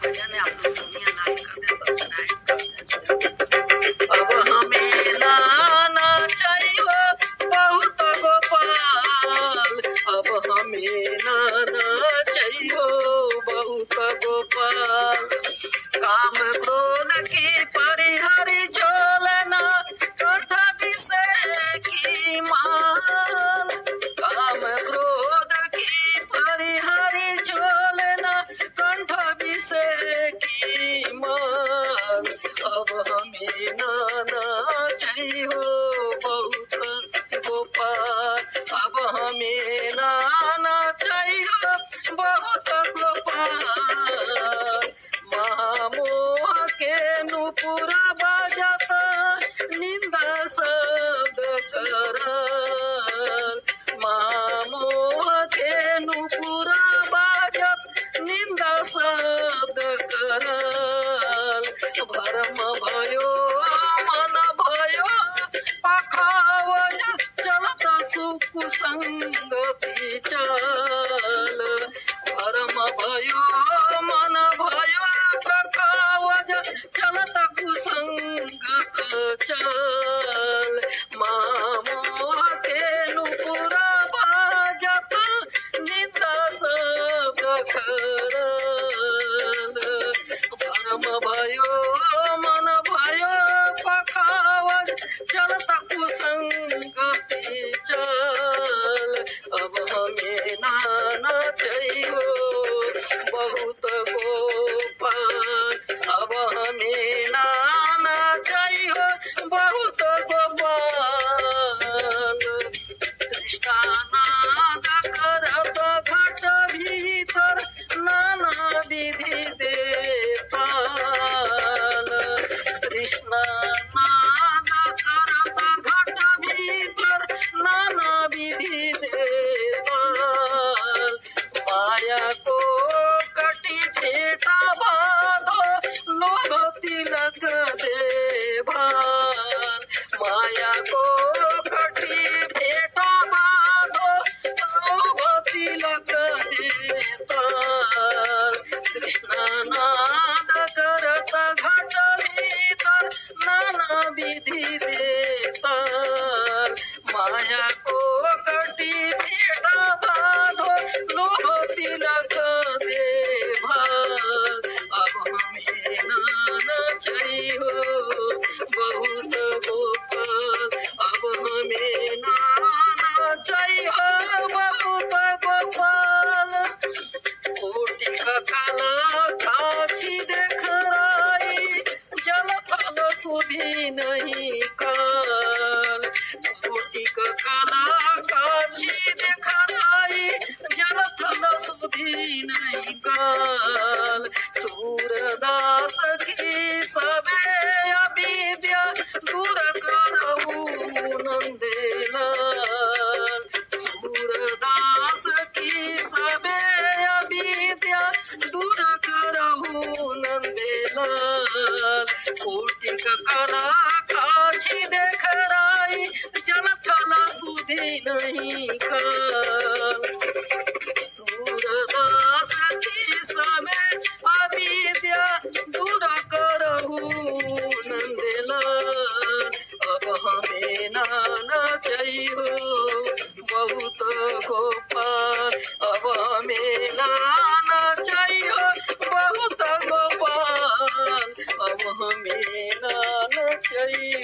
भजन है, आप लोग सुनिए, लाइक कर दे, सब्सक्राइब कर दे। अब हमें लाना चाहिए बहुत गोपाल, अब हमें लाना चाहिए बहुत गोपाल। काम क्रोध की परिहरि चोलना, कंठ विषय की माल। काम क्रोध की परिहरि चोलना, कंठ विषय की माल। अब हमें नाना चाहिए बहुत गोपाल, अब हमें नाना चाहिए बहुत गोपाल। महामोह के नुपुर बजता, निंदा शब्द करल। महामोह के नुपुर बजत, निंदा शब्द करल। भरम भयो मन भयो पखावज, चलत सुकुसंगति चाल। भरम भयो मन भयो पखावज, चलत कुसंगत चाल। मामोह के नुपुर बाजत, निंदा शब्द करल। भरम भयो मन भयो पखावज, चलत कुसंगति चाल। अब हमें नाना चाहिए बहुत गोपाल, अब हमें नाना चाहिए बहुत गोपाल। कृष्णानाद करत घट भीतर, नाना विधि देताल। कृष्णानाद करत घट भीतर, नाना विधि देताल। माया को कटी भेटा बाधो, लोभ तिलक दे भाल। माया को कटी भेटा बाधो, लोभ तिलक दे ताल। कृष्णनाद करत घट भीतर, नाना विधि देताल। माया को कटी भेटा बाधो, लोभ तिलक दे भाल। अब हमें नाना चाहिए बहुत गोपाल, अब हमें नाना चाहिए बहुत गोपाल। कोटि कला काछी देख राई, जल थल सुधी नहीं काल। कोटि कला काछी देख राई, जल थल सुधी नहीं काल। सूरदास की सबे अविद्या, दूर करहु नंदेलाल। सूरदास की सबे अविद्या, दूर करहु नंदेलाल। कोटि कला काछी देख राई, जल थल सुधी नहीं काल। सूरदास की सबे अविद्या, दूर करहु नंदेलाल। अब हमें नाना चाहिए बहुत गोपाल, अब हमें नाना चाहिए बहुत गोपाल। अब हमें नाना चाहिए।